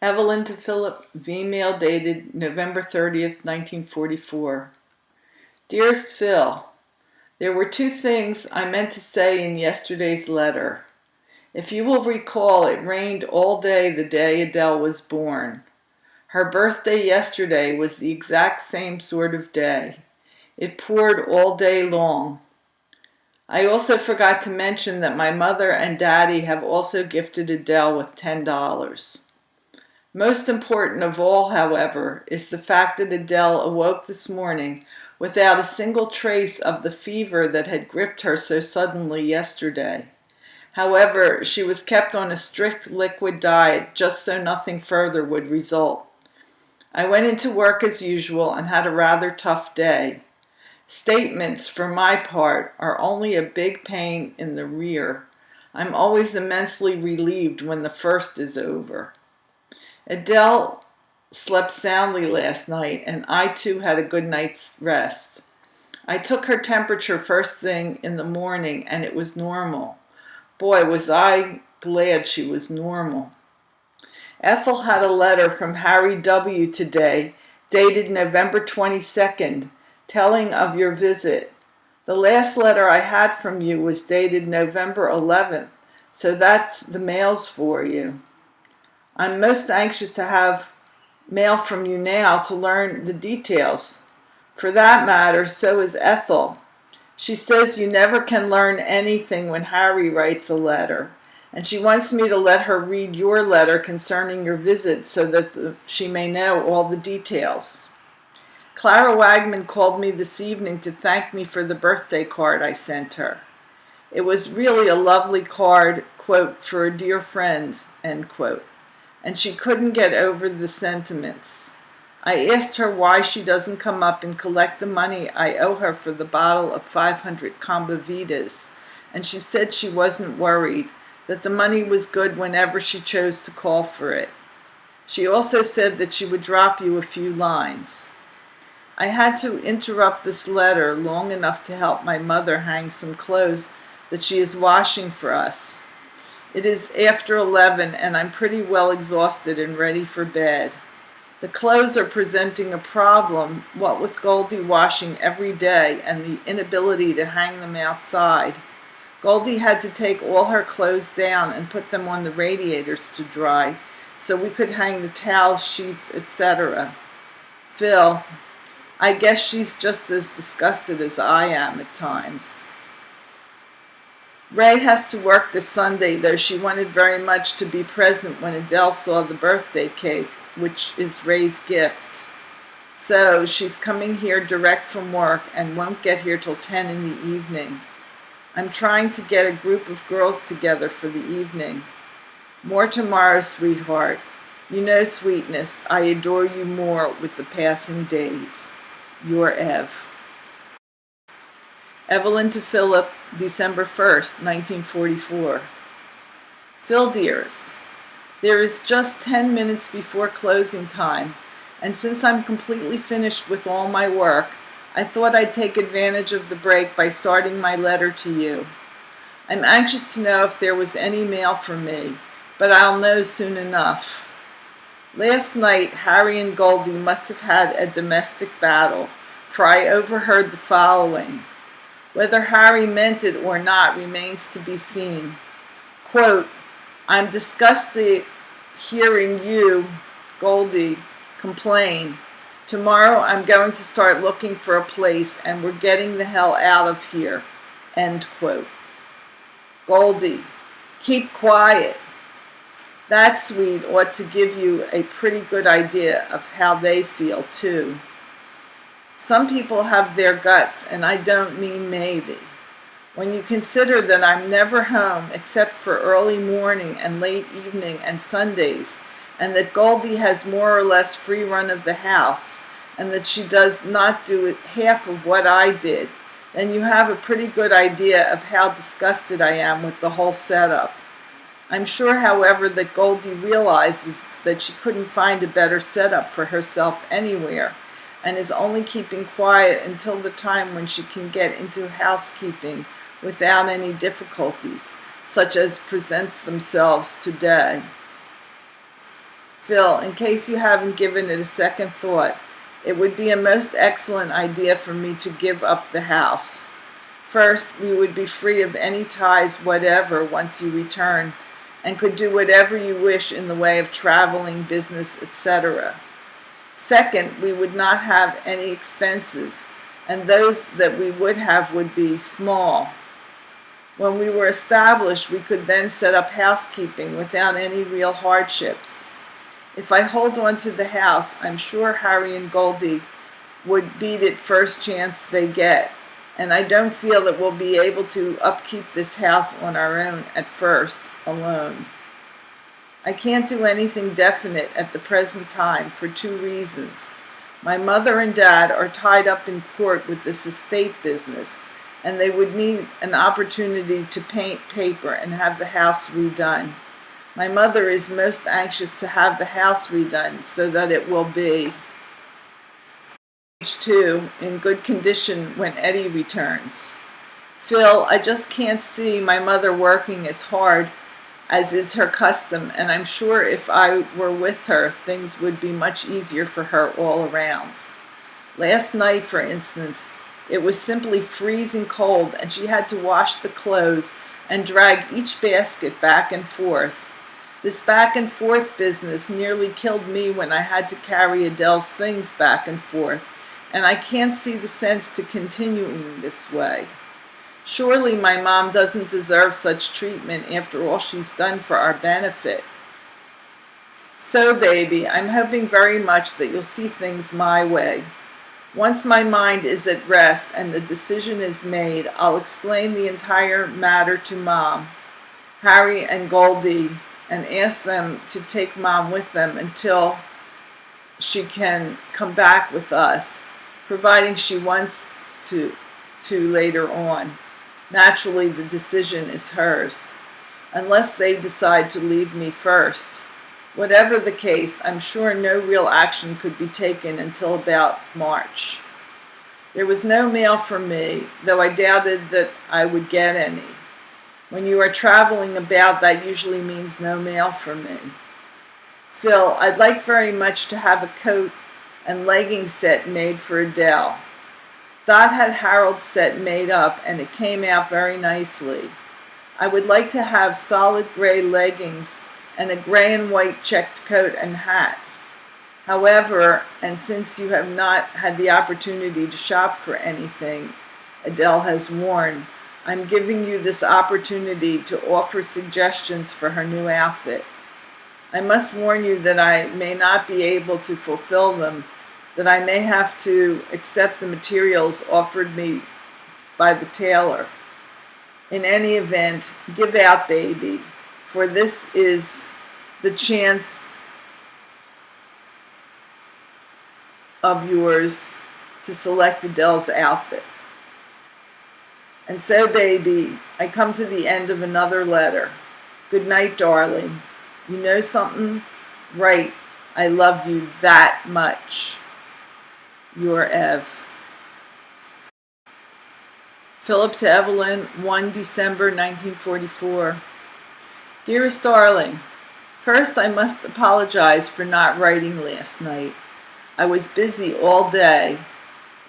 Evelyn to Philip, V-mail dated November 30th, 1944. Dearest Phil, there were two things I meant to say in yesterday's letter. If you will recall, it rained all day the day Adele was born. Her birthday yesterday was the exact same sort of day. It poured all day long. I also forgot to mention that my mother and daddy have also gifted Adele with $10. Most important of all, however, is the fact that Adele awoke this morning without a single trace of the fever that had gripped her so suddenly yesterday. However, she was kept on a strict liquid diet just so nothing further would result. I went into work as usual and had a rather tough day. Statements, for my part, are only a big pain in the rear. I'm always immensely relieved when the first is over. Adele slept soundly last night, and I too had a good night's rest. I took her temperature first thing in the morning, and it was normal. Boy, was I glad she was normal. Ethel had a letter from Harry W. today, dated November 22nd, telling of your visit. The last letter I had from you was dated November 11th, so that's the mails for you. I'm most anxious to have mail from you now to learn the details. For that matter, so is Ethel. She says you never can learn anything when Harry writes a letter, and she wants me to let her read your letter concerning your visit so that she may know all the details. Clara Wagman called me this evening to thank me for the birthday card I sent her. It was really a lovely card, quote, for a dear friend, end quote. And she couldn't get over the sentiments. I asked her why she doesn't come up and collect the money I owe her for the bottle of 500 Combavitas, and she said she wasn't worried, that the money was good whenever she chose to call for it. She also said that she would drop you a few lines. I had to interrupt this letter long enough to help my mother hang some clothes that she is washing for us. It is after 11 and I'm pretty well exhausted and ready for bed. The clothes are presenting a problem, what with Goldie washing every day and the inability to hang them outside. Goldie had to take all her clothes down and put them on the radiators to dry so we could hang the towels, sheets, etc. Phil, I guess she's just as disgusted as I am at times. Ray has to work this Sunday, though she wanted very much to be present when Adele saw the birthday cake, which is Ray's gift. So she's coming here direct from work and won't get here till 10 in the evening. I'm trying to get a group of girls together for the evening. More tomorrow, sweetheart. You know, sweetness, I adore you more with the passing days. Your Ev. Evelyn to Philip, December 1st, 1944. Phil, dearest, there is just 10 minutes before closing time, and since I'm completely finished with all my work, I thought I'd take advantage of the break by starting my letter to you. I'm anxious to know if there was any mail from me, but I'll know soon enough. Last night, Harry and Goldie must have had a domestic battle, for I overheard the following. Whether Harry meant it or not remains to be seen. Quote, I'm disgusted hearing you, Goldie, complain. Tomorrow I'm going to start looking for a place and we're getting the hell out of here. End quote. Goldie, keep quiet. That sweet ought to give you a pretty good idea of how they feel too. Some people have their guts, and I don't mean maybe. When you consider that I'm never home except for early morning and late evening and Sundays, and that Goldie has more or less free run of the house, and that she does not do half of what I did, then you have a pretty good idea of how disgusted I am with the whole setup. I'm sure, however, that Goldie realizes that she couldn't find a better setup for herself anywhere, and is only keeping quiet until the time when she can get into housekeeping without any difficulties, such as presents themselves today. Phil, in case you haven't given it a second thought, it would be a most excellent idea for me to give up the house. First, we would be free of any ties whatever once you return, and could do whatever you wish in the way of traveling, business, etc. Second, we would not have any expenses, and those that we would have would be small. When we were established, we could then set up housekeeping without any real hardships. If I hold on to the house, I'm sure Harry and Goldie would beat it first chance they get, and I don't feel that we'll be able to upkeep this house on our own at first, alone. I can't do anything definite at the present time for two reasons. My mother and dad are tied up in court with this estate business, and they would need an opportunity to paint, paper, and have the house redone. My mother is most anxious to have the house redone so that it will be, page 2, in good condition when Eddie returns. Phil, I just can't see my mother working as hard as is her custom, and I'm sure if I were with her, things would be much easier for her all around. Last night, for instance, it was simply freezing cold, and she had to wash the clothes and drag each basket back and forth. This back and forth business nearly killed me when I had to carry Adele's things back and forth, and I can't see the sense to continuing this way. Surely my mom doesn't deserve such treatment after all she's done for our benefit. So, baby, I'm hoping very much that you'll see things my way. Once my mind is at rest and the decision is made, I'll explain the entire matter to Mom, Harry, and Goldie, and ask them to take Mom with them until she can come back with us, providing she wants to later on. Naturally, the decision is hers, unless they decide to leave me first. Whatever the case, I'm sure no real action could be taken until about March. There was no mail for me, though I doubted that I would get any. When you are traveling about, that usually means no mail for me. Phil, I'd like very much to have a coat and leggings set made for Adele. Dot had Harold's set made up, and it came out very nicely. I would like to have solid gray leggings and a gray and white checked coat and hat. However, and since you have not had the opportunity to shop for anything Adele has worn, I'm giving you this opportunity to offer suggestions for her new outfit. I must warn you that I may not be able to fulfill them, that I may have to accept the materials offered me by the tailor. In any event, give out, baby, for this is the chance of yours to select Adele's outfit. And so, baby, I come to the end of another letter. Good night, darling. You know something? Right. I love you that much. Your Ev. Philip to Evelyn, 1 December 1944. Dearest darling, first I must apologize for not writing last night. I was busy all day.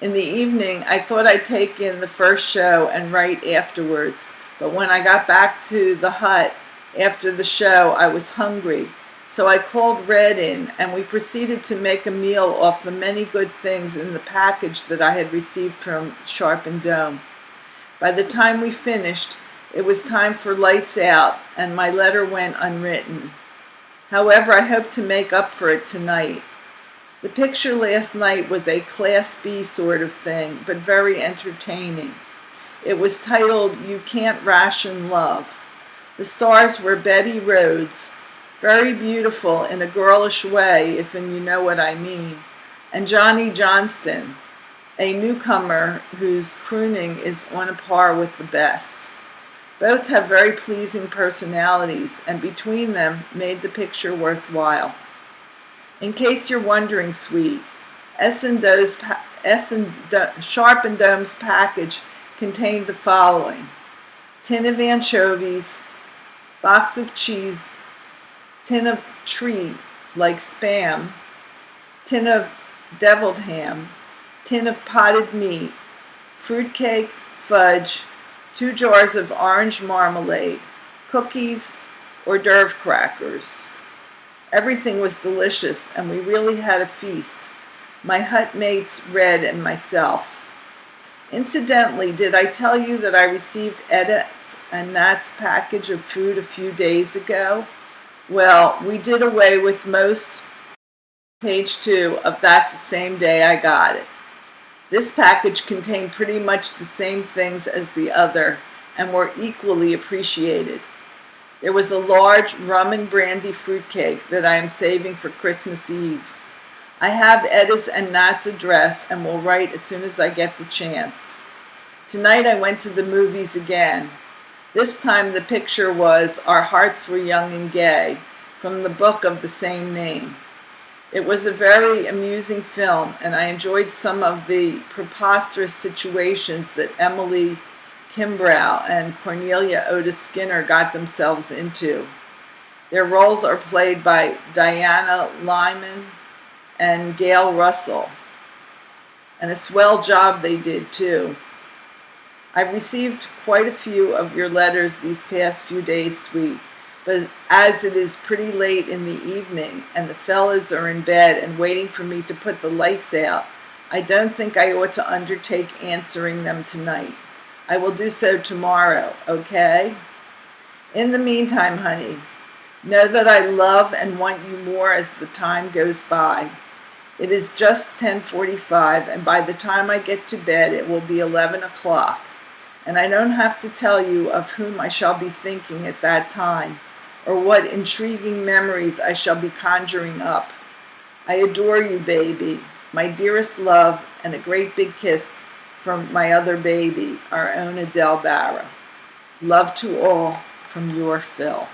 In the evening, I thought I'd take in the first show and write afterwards, but when I got back to the hut after the show, I was hungry. So I called Red in, and we proceeded to make a meal off the many good things in the package that I had received from Sharp and Dome. By the time we finished, it was time for lights out, and my letter went unwritten. However, I hope to make up for it tonight. The picture last night was a Class B sort of thing, but very entertaining. It was titled, You Can't Ration Love. The stars were Betty Rhodes, very beautiful in a girlish way, if you know what I mean, and Johnny Johnston, a newcomer whose crooning is on a par with the best. Both have very pleasing personalities, and between them made the picture worthwhile. In case you're wondering, sweet, Sharp and Dome's package contained the following: tin of anchovies, box of cheese, tin of treat, like Spam, tin of deviled ham, tin of potted meat, fruitcake, fudge, 2 jars of orange marmalade, cookies, hors d'oeuvre crackers. Everything was delicious, and we really had a feast. My hut mates, Red, and myself. Incidentally, did I tell you that I received Edith's and Nat's package of food a few days ago? Well, we did away with most, page 2, of that the same day I got it. This package contained pretty much the same things as the other and were equally appreciated. There was a large rum and brandy fruitcake that I am saving for Christmas Eve. I have Edda's and Nat's address and will write as soon as I get the chance. Tonight I went to the movies again. This time the picture was Our Hearts Were Young and Gay from the book of the same name. It was a very amusing film, and I enjoyed some of the preposterous situations that Emily Kimbrough and Cornelia Otis Skinner got themselves into. Their roles are played by Diana Lyman and Gail Russell, and a swell job they did too. I've received quite a few of your letters these past few days, sweet, but as it is pretty late in the evening and the fellows are in bed and waiting for me to put the lights out, I don't think I ought to undertake answering them tonight. I will do so tomorrow, okay? In the meantime, honey, know that I love and want you more as the time goes by. It is just 10:45, and by the time I get to bed, it will be 11 o'clock. And I don't have to tell you of whom I shall be thinking at that time, or what intriguing memories I shall be conjuring up. I adore you, baby. My dearest love, and a great big kiss from my other baby, our own Adele Barra. Love to all from your Phil.